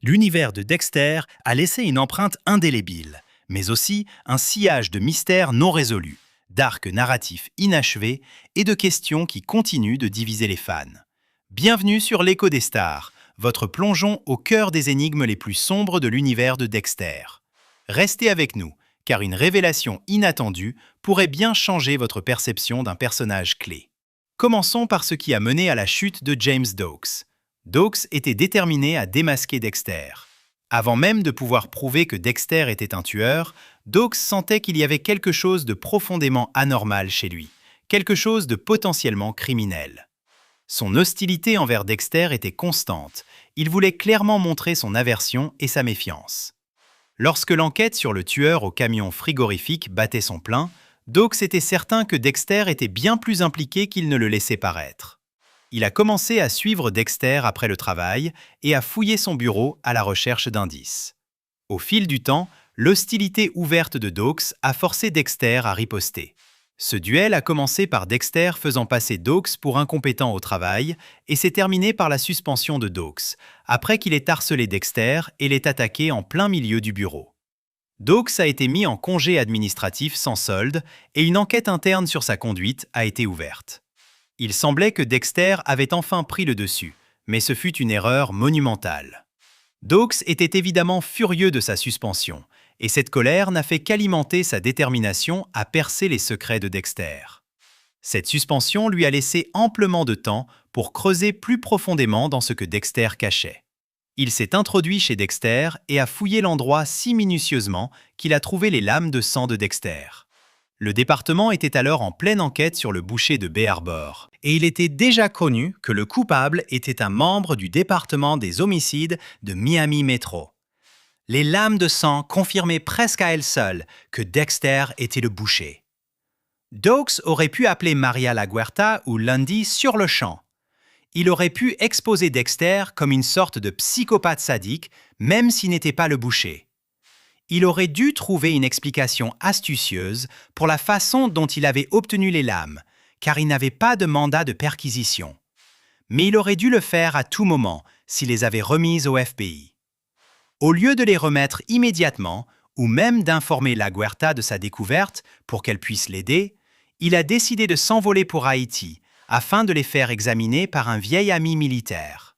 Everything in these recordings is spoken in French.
L'univers de Dexter a laissé une empreinte indélébile, mais aussi un sillage de mystères non résolus, d'arcs narratifs inachevés et de questions qui continuent de diviser les fans. Bienvenue sur l'Écho des Stars, votre plongeon au cœur des énigmes les plus sombres de l'univers de Dexter. Restez avec nous, car une révélation inattendue pourrait bien changer votre perception d'un personnage clé. Commençons par ce qui a mené à la chute de James Doakes. Doakes était déterminé à démasquer Dexter. Avant même de pouvoir prouver que Dexter était un tueur, Doakes sentait qu'il y avait quelque chose de profondément anormal chez lui, quelque chose de potentiellement criminel. Son hostilité envers Dexter était constante, il voulait clairement montrer son aversion et sa méfiance. Lorsque l'enquête sur le tueur au camion frigorifique battait son plein, Doakes était certain que Dexter était bien plus impliqué qu'il ne le laissait paraître. Il a commencé à suivre Dexter après le travail et à fouiller son bureau à la recherche d'indices. Au fil du temps, l'hostilité ouverte de Doakes a forcé Dexter à riposter. Ce duel a commencé par Dexter faisant passer Doakes pour incompétent au travail et s'est terminé par la suspension de Doakes, après qu'il ait harcelé Dexter et l'ait attaqué en plein milieu du bureau. Doakes a été mis en congé administratif sans solde et une enquête interne sur sa conduite a été ouverte. Il semblait que Dexter avait enfin pris le dessus, mais ce fut une erreur monumentale. Doakes était évidemment furieux de sa suspension, et cette colère n'a fait qu'alimenter sa détermination à percer les secrets de Dexter. Cette suspension lui a laissé amplement de temps pour creuser plus profondément dans ce que Dexter cachait. Il s'est introduit chez Dexter et a fouillé l'endroit si minutieusement qu'il a trouvé les lames de sang de Dexter. Le département était alors en pleine enquête sur le boucher de Bay Harbor, et il était déjà connu que le coupable était un membre du département des homicides de Miami Metro. Les lames de sang confirmaient presque à elles seules que Dexter était le boucher. Doakes aurait pu appeler Maria LaGuerta ou Lundy sur le champ. Il aurait pu exposer Dexter comme une sorte de psychopathe sadique, même s'il n'était pas le boucher. Il aurait dû trouver une explication astucieuse pour la façon dont il avait obtenu les lames, car il n'avait pas de mandat de perquisition. Mais il aurait dû le faire à tout moment s'il les avait remises au FBI. Au lieu de les remettre immédiatement, ou même d'informer LaGuerta de sa découverte pour qu'elle puisse l'aider, il a décidé de s'envoler pour Haïti, afin de les faire examiner par un vieil ami militaire.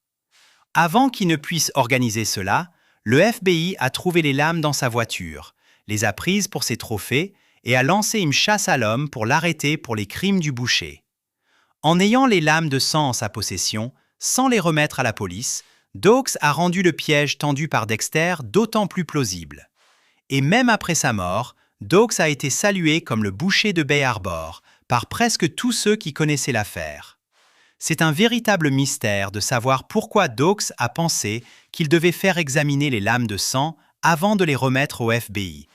Avant qu'il ne puisse organiser cela, le FBI a trouvé les lames dans sa voiture, les a prises pour ses trophées et a lancé une chasse à l'homme pour l'arrêter pour les crimes du boucher. En ayant les lames de sang en sa possession, sans les remettre à la police, Doakes a rendu le piège tendu par Dexter d'autant plus plausible. Et même après sa mort, Doakes a été salué comme le boucher de Bay Harbor par presque tous ceux qui connaissaient l'affaire. C'est un véritable mystère de savoir pourquoi Doakes a pensé qu'il devait faire examiner les lames de sang avant de les remettre au FBI,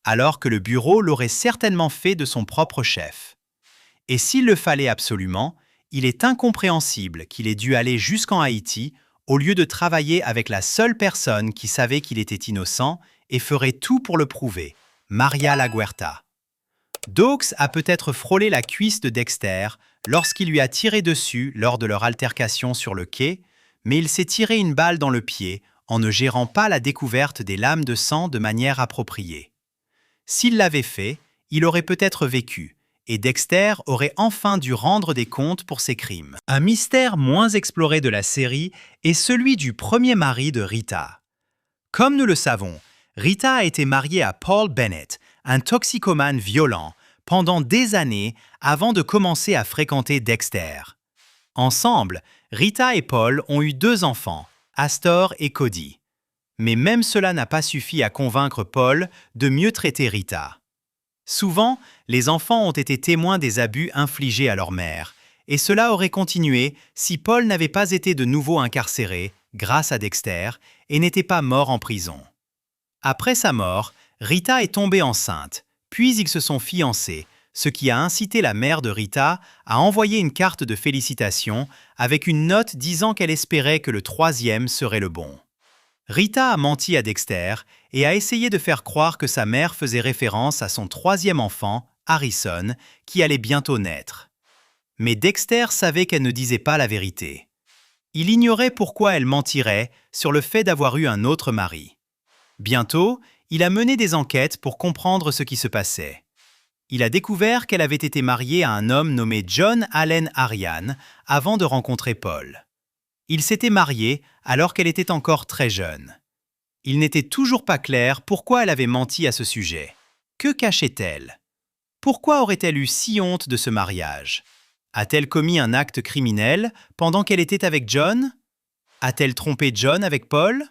alors que le bureau l'aurait certainement fait de son propre chef. Et s'il le fallait absolument, il est incompréhensible qu'il ait dû aller jusqu'en Haïti au lieu de travailler avec la seule personne qui savait qu'il était innocent et ferait tout pour le prouver, Maria LaGuerta. Doakes a peut-être frôlé la cuisse de Dexter lorsqu'il lui a tiré dessus lors de leur altercation sur le quai, mais il s'est tiré une balle dans le pied en ne gérant pas la découverte des lames de sang de manière appropriée. S'il l'avait fait, il aurait peut-être vécu, et Dexter aurait enfin dû rendre des comptes pour ses crimes. Un mystère moins exploré de la série est celui du premier mari de Rita. Comme nous le savons, Rita a été mariée à Paul Bennett, un toxicomane violent, pendant des années avant de commencer à fréquenter Dexter. Ensemble, Rita et Paul ont eu 2 enfants, Astor et Cody. Mais même cela n'a pas suffi à convaincre Paul de mieux traiter Rita. Souvent, les enfants ont été témoins des abus infligés à leur mère, et cela aurait continué si Paul n'avait pas été de nouveau incarcéré, grâce à Dexter, et n'était pas mort en prison. Après sa mort, Rita est tombée enceinte, puis ils se sont fiancés, ce qui a incité la mère de Rita à envoyer une carte de félicitations avec une note disant qu'elle espérait que le 3e serait le bon. Rita a menti à Dexter et a essayé de faire croire que sa mère faisait référence à son 3e enfant, Harrison, qui allait bientôt naître. Mais Dexter savait qu'elle ne disait pas la vérité. Il ignorait pourquoi elle mentirait sur le fait d'avoir eu un autre mari. Bientôt, il a mené des enquêtes pour comprendre ce qui se passait. Il a découvert qu'elle avait été mariée à un homme nommé John Allen Ariane avant de rencontrer Paul. Ils s'étaient mariés alors qu'elle était encore très jeune. Il n'était toujours pas clair pourquoi elle avait menti à ce sujet. Que cachait-elle? Pourquoi aurait-elle eu si honte de ce mariage? A-t-elle commis un acte criminel pendant qu'elle était avec John? A-t-elle trompé John avec Paul?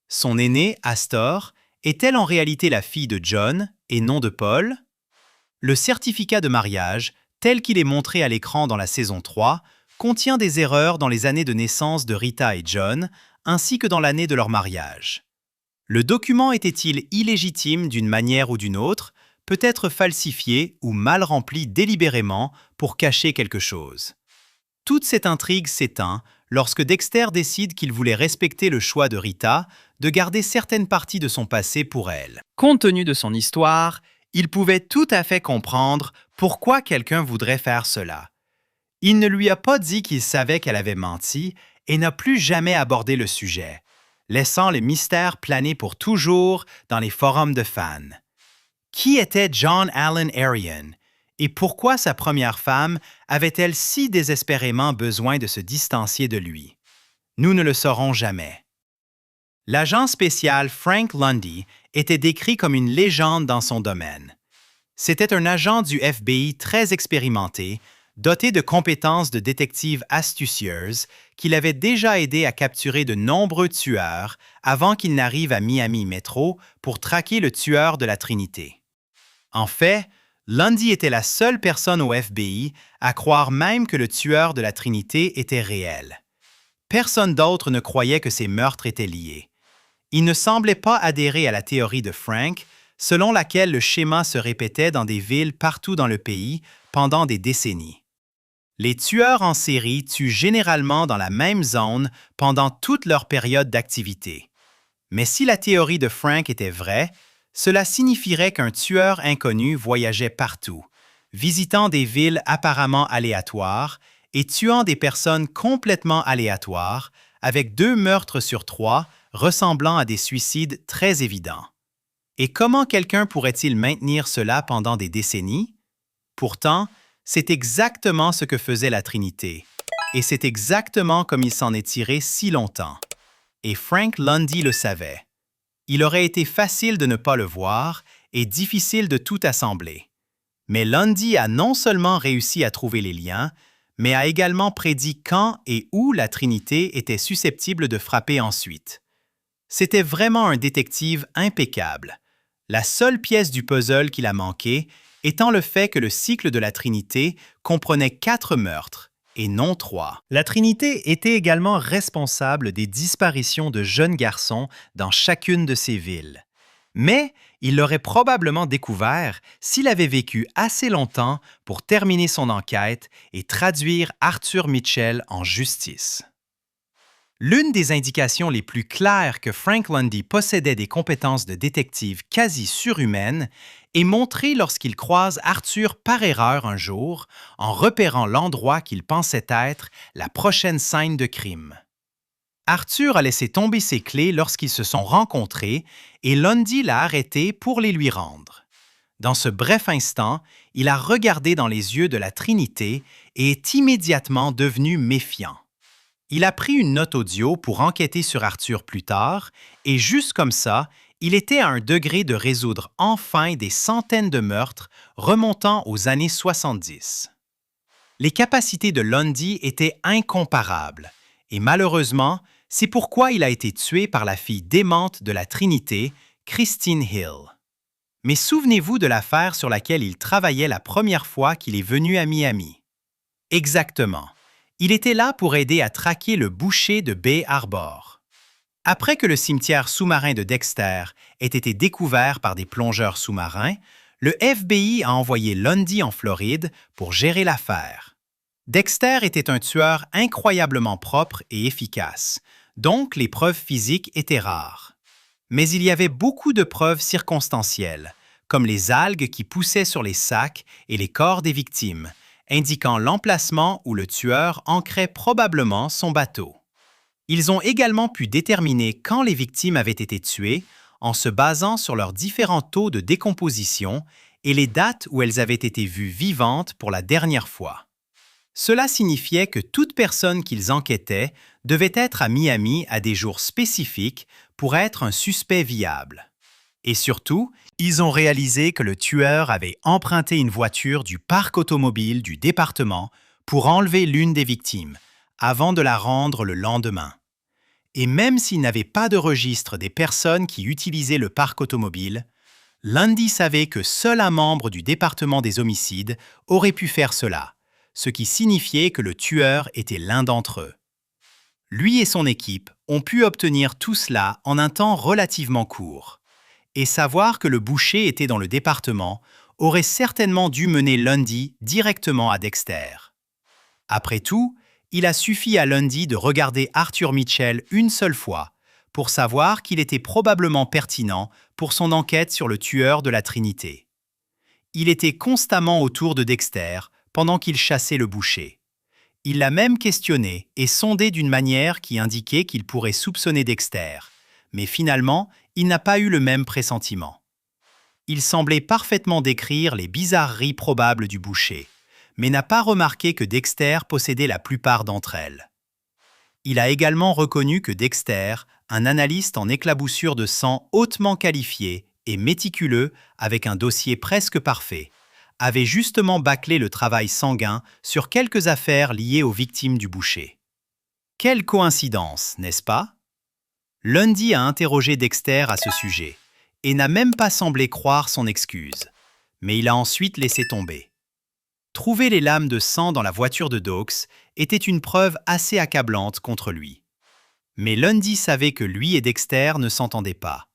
Son aînée, Astor, est-elle en réalité la fille de John et non de Paul? Le certificat de mariage, tel qu'il est montré à l'écran dans la saison 3, contient des erreurs dans les années de naissance de Rita et John, ainsi que dans l'année de leur mariage. Le document était-il illégitime d'une manière ou d'une autre, peut-être falsifié ou mal rempli délibérément pour cacher quelque chose? Toute cette intrigue s'éteint lorsque Dexter décide qu'il voulait respecter le choix de Rita de garder certaines parties de son passé pour elle. Compte tenu de son histoire, il pouvait tout à fait comprendre pourquoi quelqu'un voudrait faire cela. Il ne lui a pas dit qu'il savait qu'elle avait menti et n'a plus jamais abordé le sujet, laissant le mystère planer pour toujours dans les forums de fans. Qui était John Allen Ariane et pourquoi sa première femme avait-elle si désespérément besoin de se distancier de lui? Nous ne le saurons jamais. L'agent spécial Frank Lundy était décrit comme une légende dans son domaine. C'était un agent du FBI très expérimenté, doté de compétences de détective astucieuse, qui l'avait déjà aidé à capturer de nombreux tueurs avant qu'il n'arrive à Miami Metro pour traquer le tueur de la Trinité. En fait, Lundy était la seule personne au FBI à croire même que le tueur de la Trinité était réel. Personne d'autre ne croyait que ces meurtres étaient liés. Il ne semblait pas adhérer à la théorie de Frank, selon laquelle le schéma se répétait dans des villes partout dans le pays pendant des décennies. Les tueurs en série tuent généralement dans la même zone pendant toute leur période d'activité. Mais si la théorie de Frank était vraie, cela signifierait qu'un tueur inconnu voyageait partout, visitant des villes apparemment aléatoires et tuant des personnes complètement aléatoires, avec 2 meurtres sur 3 ressemblant à des suicides très évidents. Et comment quelqu'un pourrait-il maintenir cela pendant des décennies? Pourtant, c'est exactement ce que faisait la Trinité, et c'est exactement comme il s'en est tiré si longtemps. Et Frank Lundy le savait. Il aurait été facile de ne pas le voir et difficile de tout assembler. Mais Lundy a non seulement réussi à trouver les liens, mais a également prédit quand et où la Trinité était susceptible de frapper ensuite. C'était vraiment un détective impeccable. La seule pièce du puzzle qu'il a manqué étant le fait que le cycle de la Trinité comprenait 4 meurtres, et non 3. La Trinité était également responsable des disparitions de jeunes garçons dans chacune de ces villes. Mais il l'aurait probablement découvert s'il avait vécu assez longtemps pour terminer son enquête et traduire Arthur Mitchell en justice. L'une des indications les plus claires que Frank Lundy possédait des compétences de détective quasi surhumaines est montrée lorsqu'il croise Arthur par erreur un jour en repérant l'endroit qu'il pensait être la prochaine scène de crime. Arthur a laissé tomber ses clés lorsqu'ils se sont rencontrés et Lundy l'a arrêté pour les lui rendre. Dans ce bref instant, il a regardé dans les yeux de la Trinité et est immédiatement devenu méfiant. Il a pris une note audio pour enquêter sur Arthur plus tard et juste comme ça, il était à un degré de résoudre enfin des centaines de meurtres remontant aux années 70. Les capacités de Lundy étaient incomparables et malheureusement, c'est pourquoi il a été tué par la fille démente de la Trinité, Christine Hill. Mais souvenez-vous de l'affaire sur laquelle il travaillait la première fois qu'il est venu à Miami. Exactement. Il était là pour aider à traquer le boucher de Bay Harbor. Après que le cimetière sous-marin de Dexter ait été découvert par des plongeurs sous-marins, le FBI a envoyé Lundy en Floride pour gérer l'affaire. Dexter était un tueur incroyablement propre et efficace, donc les preuves physiques étaient rares. Mais il y avait beaucoup de preuves circonstancielles, comme les algues qui poussaient sur les sacs et les corps des victimes, indiquant l'emplacement où le tueur ancrait probablement son bateau. Ils ont également pu déterminer quand les victimes avaient été tuées en se basant sur leurs différents taux de décomposition et les dates où elles avaient été vues vivantes pour la dernière fois. Cela signifiait que toute personne qu'ils enquêtaient devait être à Miami à des jours spécifiques pour être un suspect viable. Et surtout, ils ont réalisé que le tueur avait emprunté une voiture du parc automobile du département pour enlever l'une des victimes, avant de la rendre le lendemain. Et même s'il n'avait pas de registre des personnes qui utilisaient le parc automobile, Lundy savait que seul un membre du département des homicides aurait pu faire cela, ce qui signifiait que le tueur était l'un d'entre eux. Lui et son équipe ont pu obtenir tout cela en un temps relativement court. Et savoir que le boucher était dans le département aurait certainement dû mener Lundy directement à Dexter. Après tout, il a suffi à Lundy de regarder Arthur Mitchell une seule fois pour savoir qu'il était probablement pertinent pour son enquête sur le tueur de la Trinité. Il était constamment autour de Dexter pendant qu'il chassait le boucher. Il l'a même questionné et sondé d'une manière qui indiquait qu'il pourrait soupçonner Dexter, mais finalement, il n'a pas eu le même pressentiment. Il semblait parfaitement décrire les bizarreries probables du boucher, mais n'a pas remarqué que Dexter possédait la plupart d'entre elles. Il a également reconnu que Dexter, un analyste en éclaboussure de sang hautement qualifié et méticuleux avec un dossier presque parfait, avait justement bâclé le travail sanguin sur quelques affaires liées aux victimes du boucher. Quelle coïncidence, n'est-ce pas? Lundy a interrogé Dexter à ce sujet et n'a même pas semblé croire son excuse, mais il a ensuite laissé tomber. Trouver les lames de sang dans la voiture de Dawes était une preuve assez accablante contre lui. Mais Lundy savait que lui et Dexter ne s'entendaient pas,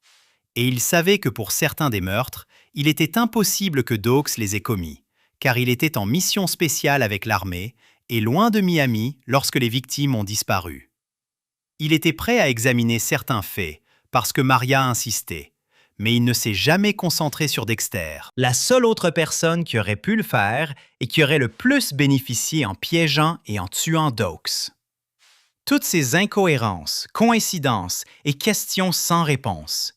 et il savait que pour certains des meurtres, il était impossible que Dawes les ait commis, car il était en mission spéciale avec l'armée et loin de Miami lorsque les victimes ont disparu. Il était prêt à examiner certains faits, parce que Maria insistait, mais il ne s'est jamais concentré sur Dexter, la seule autre personne qui aurait pu le faire et qui aurait le plus bénéficié en piégeant et en tuant Dawes. Toutes ces incohérences, coïncidences et questions sans réponse.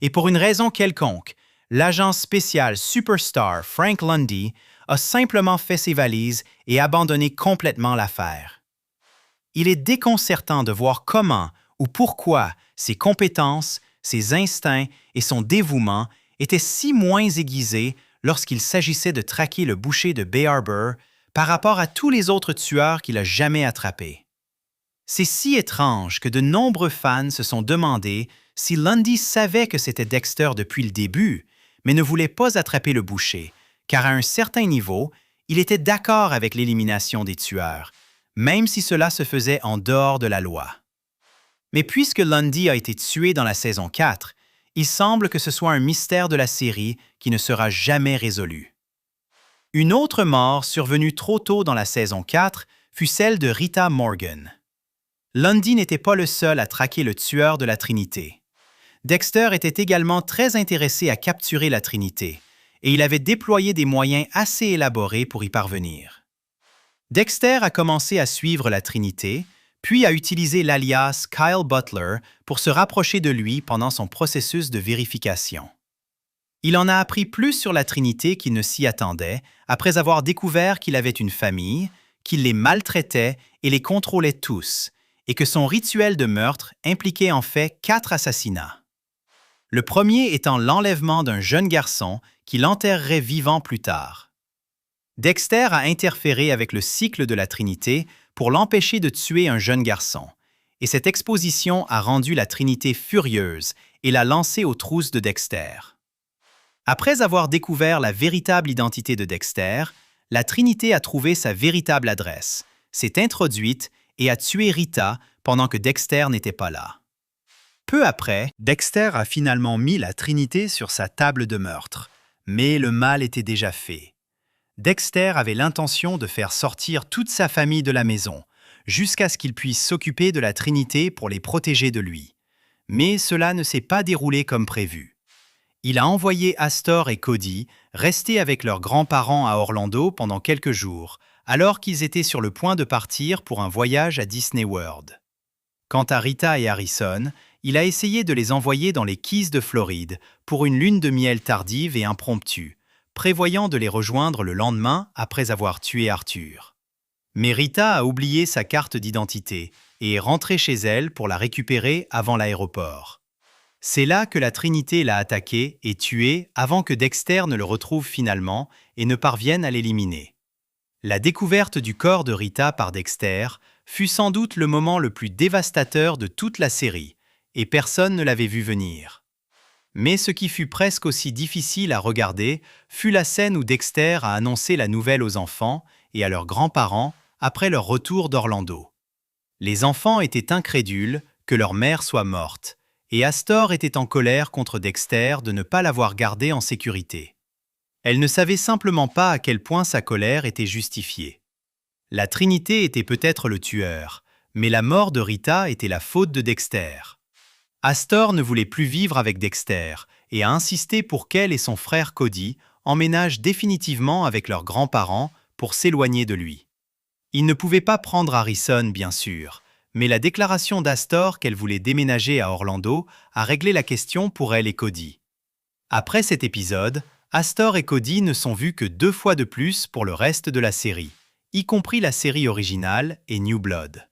Et pour une raison quelconque, l'agent spécial Superstar Frank Lundy a simplement fait ses valises et abandonné complètement l'affaire. Il est déconcertant de voir comment ou pourquoi ses compétences, ses instincts et son dévouement étaient si moins aiguisés lorsqu'il s'agissait de traquer le boucher de Bay Harbor par rapport à tous les autres tueurs qu'il a jamais attrapés. C'est si étrange que de nombreux fans se sont demandé si Lundy savait que c'était Dexter depuis le début, mais ne voulait pas attraper le boucher, car à un certain niveau, il était d'accord avec l'élimination des tueurs, même si cela se faisait en dehors de la loi. Mais puisque Lundy a été tué dans la saison 4, il semble que ce soit un mystère de la série qui ne sera jamais résolu. Une autre mort survenue trop tôt dans la saison 4 fut celle de Rita Morgan. Lundy n'était pas le seul à traquer le tueur de la Trinité. Dexter était également très intéressé à capturer la Trinité, et il avait déployé des moyens assez élaborés pour y parvenir. Dexter a commencé à suivre la Trinité, puis a utilisé l'alias Kyle Butler pour se rapprocher de lui pendant son processus de vérification. Il en a appris plus sur la Trinité qu'il ne s'y attendait après avoir découvert qu'il avait une famille, qu'il les maltraitait et les contrôlait tous, et que son rituel de meurtre impliquait en fait 4 assassinats. Le premier étant l'enlèvement d'un jeune garçon qu'il enterrerait vivant plus tard. Dexter a interféré avec le cycle de la Trinité pour l'empêcher de tuer un jeune garçon, et cette exposition a rendu la Trinité furieuse et l'a lancé aux trousses de Dexter. Après avoir découvert la véritable identité de Dexter, la Trinité a trouvé sa véritable adresse, s'est introduite et a tué Rita pendant que Dexter n'était pas là. Peu après, Dexter a finalement mis la Trinité sur sa table de meurtre, mais le mal était déjà fait. Dexter avait l'intention de faire sortir toute sa famille de la maison, jusqu'à ce qu'il puisse s'occuper de la Trinité pour les protéger de lui. Mais cela ne s'est pas déroulé comme prévu. Il a envoyé Astor et Cody rester avec leurs grands-parents à Orlando pendant quelques jours, alors qu'ils étaient sur le point de partir pour un voyage à Disney World. Quant à Rita et Harrison, il a essayé de les envoyer dans les Keys de Floride pour une lune de miel tardive et impromptue, prévoyant de les rejoindre le lendemain après avoir tué Arthur. Mais Rita a oublié sa carte d'identité et est rentrée chez elle pour la récupérer avant l'aéroport. C'est là que la Trinité l'a attaqué et tué avant que Dexter ne le retrouve finalement et ne parvienne à l'éliminer. La découverte du corps de Rita par Dexter fut sans doute le moment le plus dévastateur de toute la série, et personne ne l'avait vu venir. Mais ce qui fut presque aussi difficile à regarder fut la scène où Dexter a annoncé la nouvelle aux enfants et à leurs grands-parents après leur retour d'Orlando. Les enfants étaient incrédules que leur mère soit morte, et Astor était en colère contre Dexter de ne pas l'avoir gardée en sécurité. Elle ne savait simplement pas à quel point sa colère était justifiée. La Trinité était peut-être le tueur, mais la mort de Rita était la faute de Dexter. Astor ne voulait plus vivre avec Dexter et a insisté pour qu'elle et son frère Cody emménagent définitivement avec leurs grands-parents pour s'éloigner de lui. Il ne pouvait pas prendre Harrison, bien sûr, mais la déclaration d'Astor qu'elle voulait déménager à Orlando a réglé la question pour elle et Cody. Après cet épisode, Astor et Cody ne sont vus que 2 fois de plus pour le reste de la série, y compris la série originale et New Blood.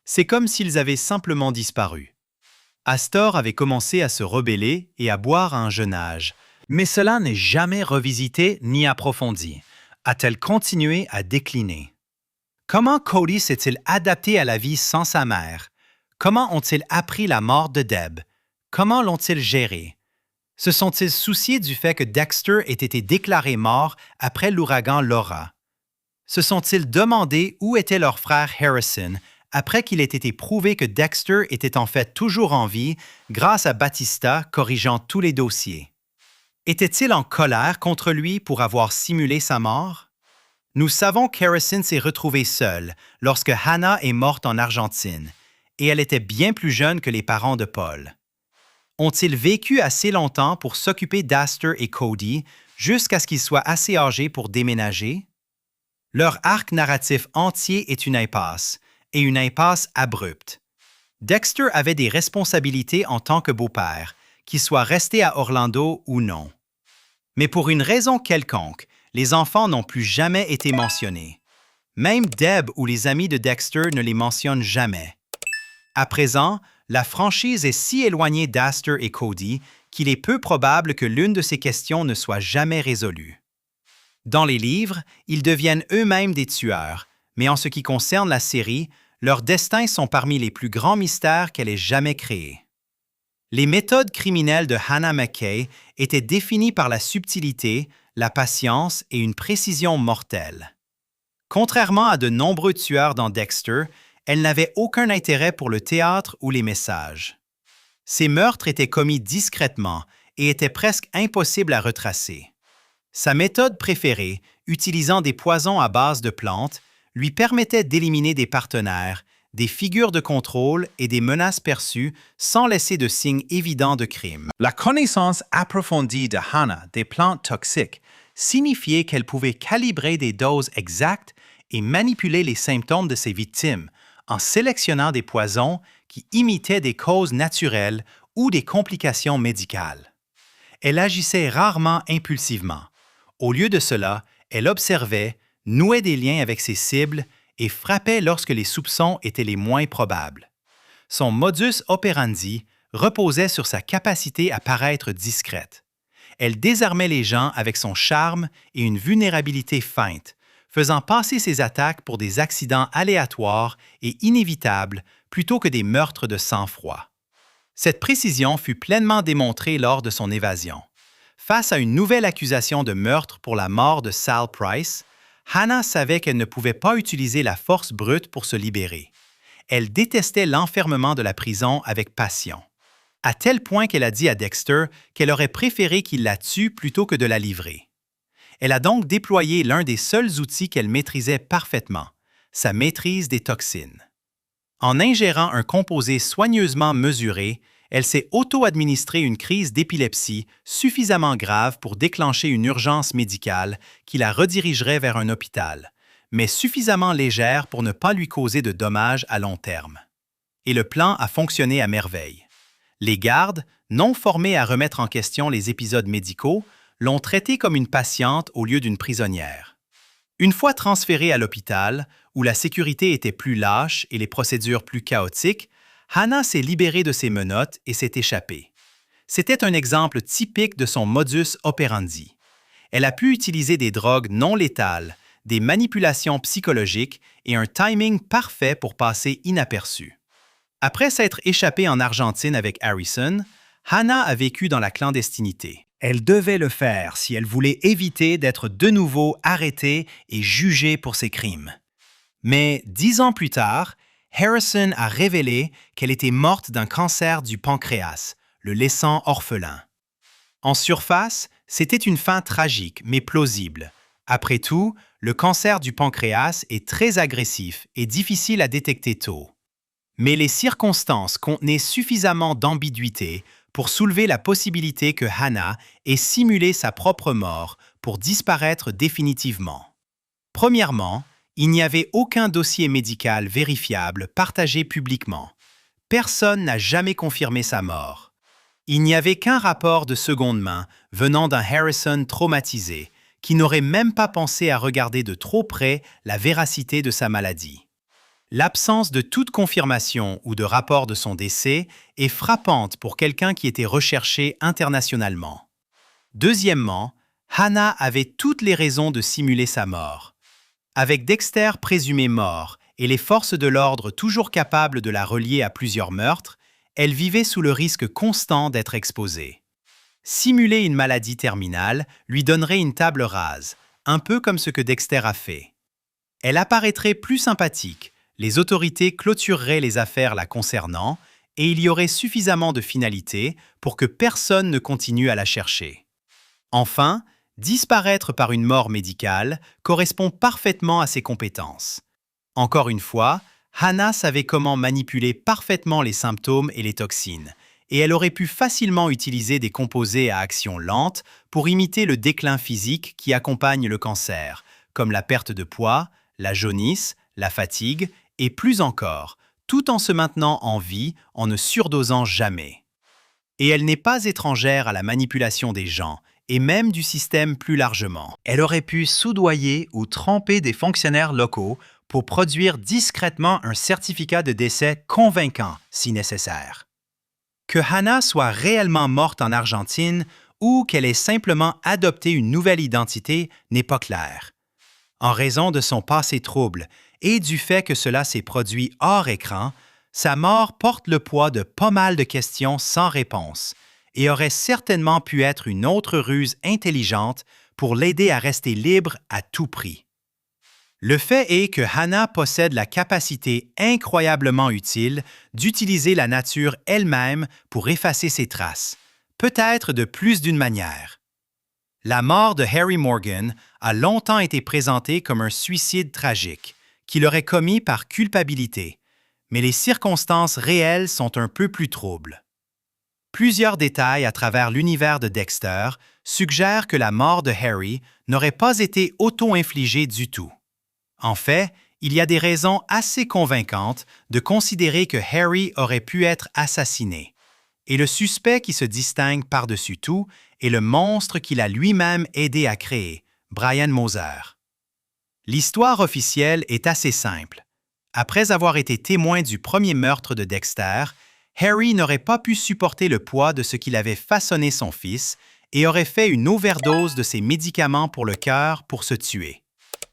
C'est comme s'ils avaient simplement disparu. Astor avait commencé à se rebeller et à boire à un jeune âge, mais cela n'est jamais revisité ni approfondi. A-t-elle continué à décliner? Comment Cody s'est-il adapté à la vie sans sa mère? Comment ont-ils appris la mort de Deb? Comment l'ont-ils géré? Se sont-ils souciés du fait que Dexter ait été déclaré mort après l'ouragan Laura? Se sont-ils demandé où était leur frère Harrison après qu'il ait été prouvé que Dexter était en fait toujours en vie grâce à Batista corrigeant tous les dossiers? Était-il en colère contre lui pour avoir simulé sa mort? Nous savons qu'Harrison s'est retrouvé seul lorsque Hannah est morte en Argentine, et elle était bien plus jeune que les parents de Paul. Ont-ils vécu assez longtemps pour s'occuper d'Astor et Cody jusqu'à ce qu'ils soient assez âgés pour déménager? Leur arc narratif entier est une impasse, et une impasse abrupte. Dexter avait des responsabilités en tant que beau-père, qu'il soit resté à Orlando ou non. Mais pour une raison quelconque, les enfants n'ont plus jamais été mentionnés. Même Deb ou les amis de Dexter ne les mentionnent jamais. À présent, la franchise est si éloignée d'Astor et Cody qu'il est peu probable que l'une de ces questions ne soit jamais résolue. Dans les livres, ils deviennent eux-mêmes des tueurs, mais en ce qui concerne la série, leurs destins sont parmi les plus grands mystères qu'elle ait jamais créés. Les méthodes criminelles de Hannah McKay étaient définies par la subtilité, la patience et une précision mortelle. Contrairement à de nombreux tueurs dans Dexter, elle n'avait aucun intérêt pour le théâtre ou les messages. Ses meurtres étaient commis discrètement et étaient presque impossibles à retracer. Sa méthode préférée, utilisant des poisons à base de plantes, lui permettait d'éliminer des partenaires, des figures de contrôle et des menaces perçues sans laisser de signes évidents de crime. La connaissance approfondie de Hannah des plantes toxiques signifiait qu'elle pouvait calibrer des doses exactes et manipuler les symptômes de ses victimes en sélectionnant des poisons qui imitaient des causes naturelles ou des complications médicales. Elle agissait rarement impulsivement. Au lieu de cela, elle observait, nouait des liens avec ses cibles et frappait lorsque les soupçons étaient les moins probables. Son modus operandi reposait sur sa capacité à paraître discrète. Elle désarmait les gens avec son charme et une vulnérabilité feinte, faisant passer ses attaques pour des accidents aléatoires et inévitables plutôt que des meurtres de sang-froid. Cette précision fut pleinement démontrée lors de son évasion. Face à une nouvelle accusation de meurtre pour la mort de Sal Price, Hannah savait qu'elle ne pouvait pas utiliser la force brute pour se libérer. Elle détestait l'enfermement de la prison avec passion, à tel point qu'elle a dit à Dexter qu'elle aurait préféré qu'il la tue plutôt que de la livrer. Elle a donc déployé l'un des seuls outils qu'elle maîtrisait parfaitement, sa maîtrise des toxines. En ingérant un composé soigneusement mesuré, elle s'est auto-administré une crise d'épilepsie suffisamment grave pour déclencher une urgence médicale qui la redirigerait vers un hôpital, mais suffisamment légère pour ne pas lui causer de dommages à long terme. Et le plan a fonctionné à merveille. Les gardes, non formés à remettre en question les épisodes médicaux, l'ont traitée comme une patiente au lieu d'une prisonnière. Une fois transférée à l'hôpital, où la sécurité était plus lâche et les procédures plus chaotiques, Hannah s'est libérée de ses menottes et s'est échappée. C'était un exemple typique de son modus operandi. Elle a pu utiliser des drogues non létales, des manipulations psychologiques et un timing parfait pour passer inaperçue. Après s'être échappée en Argentine avec Harrison, Hannah a vécu dans la clandestinité. Elle devait le faire si elle voulait éviter d'être de nouveau arrêtée et jugée pour ses crimes. Mais 10 ans plus tard, Harrison a révélé qu'elle était morte d'un cancer du pancréas, le laissant orphelin. En surface, c'était une fin tragique mais plausible. Après tout, le cancer du pancréas est très agressif et difficile à détecter tôt. Mais les circonstances contenaient suffisamment d'ambiguïté pour soulever la possibilité que Hannah ait simulé sa propre mort pour disparaître définitivement. Premièrement, il n'y avait aucun dossier médical vérifiable partagé publiquement. Personne n'a jamais confirmé sa mort. Il n'y avait qu'un rapport de seconde main venant d'un Harrison traumatisé qui n'aurait même pas pensé à regarder de trop près la véracité de sa maladie. L'absence de toute confirmation ou de rapport de son décès est frappante pour quelqu'un qui était recherché internationalement. Deuxièmement, Hannah avait toutes les raisons de simuler sa mort. Avec Dexter présumé mort et les forces de l'ordre toujours capables de la relier à plusieurs meurtres, elle vivait sous le risque constant d'être exposée. Simuler une maladie terminale lui donnerait une table rase, un peu comme ce que Dexter a fait. Elle apparaîtrait plus sympathique, les autorités clôtureraient les affaires la concernant et il y aurait suffisamment de finalité pour que personne ne continue à la chercher. Enfin, disparaître par une mort médicale correspond parfaitement à ses compétences. Encore une fois, Hannah savait comment manipuler parfaitement les symptômes et les toxines, et elle aurait pu facilement utiliser des composés à action lente pour imiter le déclin physique qui accompagne le cancer, comme la perte de poids, la jaunisse, la fatigue, et plus encore, tout en se maintenant en vie en ne surdosant jamais. Et elle n'est pas étrangère à la manipulation des gens, et même du système plus largement. Elle aurait pu soudoyer ou tromper des fonctionnaires locaux pour produire discrètement un certificat de décès convaincant si nécessaire. Que Hannah soit réellement morte en Argentine ou qu'elle ait simplement adopté une nouvelle identité n'est pas clair. En raison de son passé trouble et du fait que cela s'est produit hors écran, sa mort porte le poids de pas mal de questions sans réponse et aurait certainement pu être une autre ruse intelligente pour l'aider à rester libre à tout prix. Le fait est que Hannah possède la capacité incroyablement utile d'utiliser la nature elle-même pour effacer ses traces, peut-être de plus d'une manière. La mort de Harry Morgan a longtemps été présentée comme un suicide tragique, qu'il aurait commis par culpabilité, mais les circonstances réelles sont un peu plus troubles. Plusieurs détails à travers l'univers de Dexter suggèrent que la mort de Harry n'aurait pas été auto-infligée du tout. En fait, il y a des raisons assez convaincantes de considérer que Harry aurait pu être assassiné. Et le suspect qui se distingue par-dessus tout est le monstre qu'il a lui-même aidé à créer, Brian Moser. L'histoire officielle est assez simple. Après avoir été témoin du premier meurtre de Dexter, Harry n'aurait pas pu supporter le poids de ce qu'il avait façonné son fils et aurait fait une overdose de ses médicaments pour le cœur pour se tuer.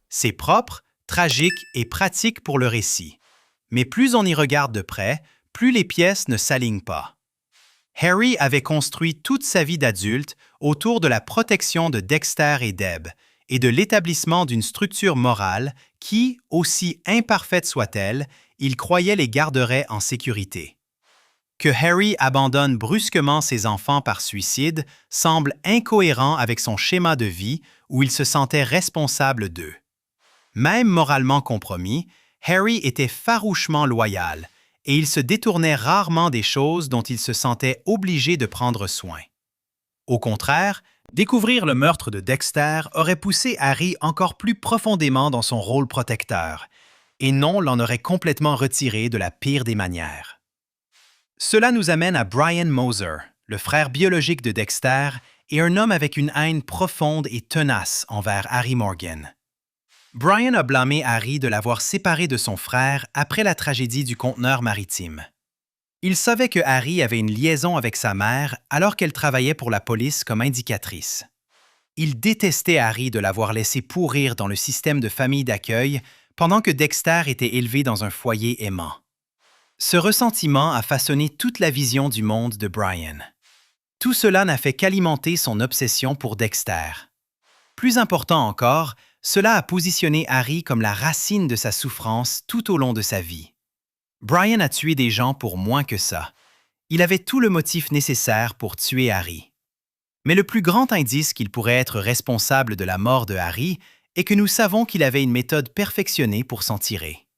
C'est propre, tragique et pratique pour le récit. Mais plus on y regarde de près, plus les pièces ne s'alignent pas. Harry avait construit toute sa vie d'adulte autour de la protection de Dexter et Deb et de l'établissement d'une structure morale qui, aussi imparfaite soit-elle, il croyait les garderait en sécurité. Que Harry abandonne brusquement ses enfants par suicide semble incohérent avec son schéma de vie où il se sentait responsable d'eux. Même moralement compromis, Harry était farouchement loyal et il se détournait rarement des choses dont il se sentait obligé de prendre soin. Au contraire, découvrir le meurtre de Dexter aurait poussé Harry encore plus profondément dans son rôle protecteur, et non l'en aurait complètement retiré de la pire des manières. Cela nous amène à Brian Moser, le frère biologique de Dexter et un homme avec une haine profonde et tenace envers Harry Morgan. Brian a blâmé Harry de l'avoir séparé de son frère après la tragédie du conteneur maritime. Il savait que Harry avait une liaison avec sa mère alors qu'elle travaillait pour la police comme indicatrice. Il détestait Harry de l'avoir laissé pourrir dans le système de famille d'accueil pendant que Dexter était élevé dans un foyer aimant. Ce ressentiment a façonné toute la vision du monde de Brian. Tout cela n'a fait qu'alimenter son obsession pour Dexter. Plus important encore, cela a positionné Harry comme la racine de sa souffrance tout au long de sa vie. Brian a tué des gens pour moins que ça. Il avait tout le motif nécessaire pour tuer Harry. Mais le plus grand indice qu'il pourrait être responsable de la mort de Harry est que nous savons qu'il avait une méthode perfectionnée pour s'en tirer.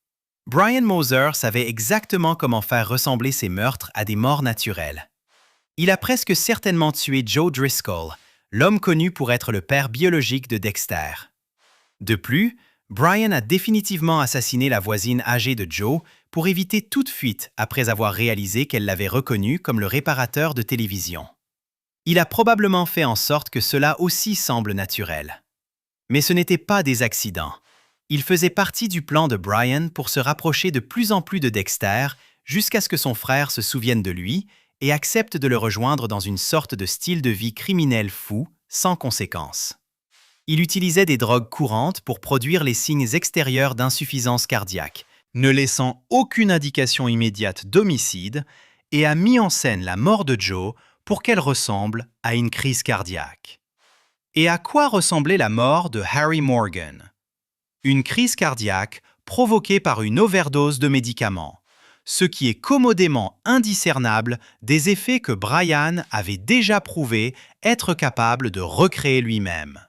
Brian Moser savait exactement comment faire ressembler ses meurtres à des morts naturelles. Il a presque certainement tué Joe Driscoll, l'homme connu pour être le père biologique de Dexter. De plus, Brian a définitivement assassiné la voisine âgée de Joe pour éviter toute fuite après avoir réalisé qu'elle l'avait reconnu comme le réparateur de télévision. Il a probablement fait en sorte que cela aussi semble naturel. Mais ce n'était pas des accidents. Il faisait partie du plan de Brian pour se rapprocher de plus en plus de Dexter jusqu'à ce que son frère se souvienne de lui et accepte de le rejoindre dans une sorte de style de vie criminel fou, sans conséquence. Il utilisait des drogues courantes pour produire les signes extérieurs d'insuffisance cardiaque, ne laissant aucune indication immédiate d'homicide, et a mis en scène la mort de Joe pour qu'elle ressemble à une crise cardiaque. Et à quoi ressemblait la mort de Harry Morgan? Une crise cardiaque provoquée par une overdose de médicaments, ce qui est commodément indiscernable des effets que Brian avait déjà prouvé être capable de recréer lui-même.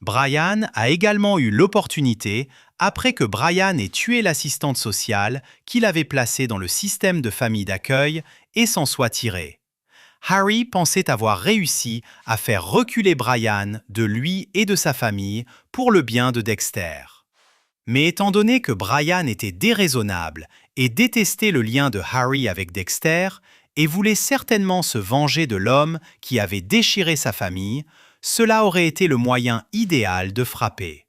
Brian a également eu l'opportunité, après que Brian ait tué l'assistante sociale qu'il avait placée dans le système de famille d'accueil et s'en soit tiré. Harry pensait avoir réussi à faire reculer Brian de lui et de sa famille pour le bien de Dexter. Mais étant donné que Brian était déraisonnable et détestait le lien de Harry avec Dexter et voulait certainement se venger de l'homme qui avait déchiré sa famille, cela aurait été le moyen idéal de frapper.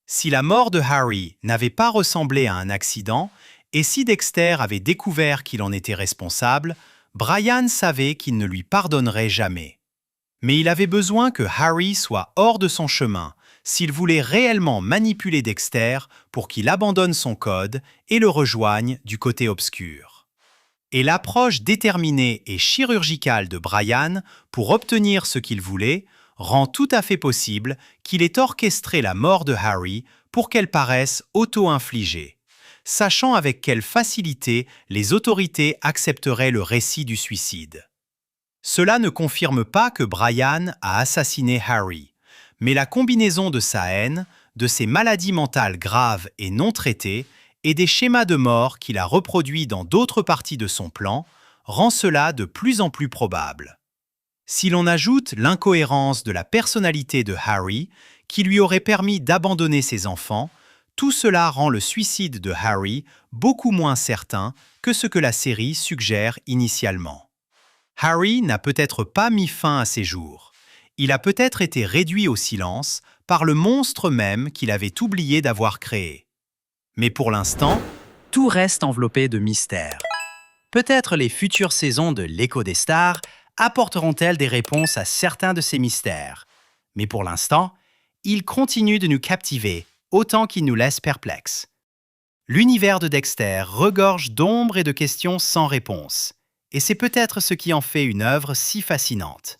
Si la mort de Harry n'avait pas ressemblé à un accident, et si Dexter avait découvert qu'il en était responsable, Brian savait qu'il ne lui pardonnerait jamais. Mais il avait besoin que Harry soit hors de son chemin s'il voulait réellement manipuler Dexter pour qu'il abandonne son code et le rejoigne du côté obscur. Et l'approche déterminée et chirurgicale de Brian pour obtenir ce qu'il voulait rend tout à fait possible qu'il ait orchestré la mort de Harry pour qu'elle paraisse auto-infligée, sachant avec quelle facilité les autorités accepteraient le récit du suicide. Cela ne confirme pas que Brian a assassiné Harry, mais la combinaison de sa haine, de ses maladies mentales graves et non traitées, et des schémas de mort qu'il a reproduits dans d'autres parties de son plan, rend cela de plus en plus probable. Si l'on ajoute l'incohérence de la personnalité de Harry, qui lui aurait permis d'abandonner ses enfants, tout cela rend le suicide de Harry beaucoup moins certain que ce que la série suggère initialement. Harry n'a peut-être pas mis fin à ses jours. Il a peut-être été réduit au silence par le monstre même qu'il avait oublié d'avoir créé. Mais pour l'instant, tout reste enveloppé de mystère. Peut-être les futures saisons de l'Écho des stars apporteront-elles des réponses à certains de ces mystères. Mais pour l'instant, ils continuent de nous captiver autant qu'ils nous laissent perplexes. L'univers de Dexter regorge d'ombres et de questions sans réponse. Et c'est peut-être ce qui en fait une œuvre si fascinante.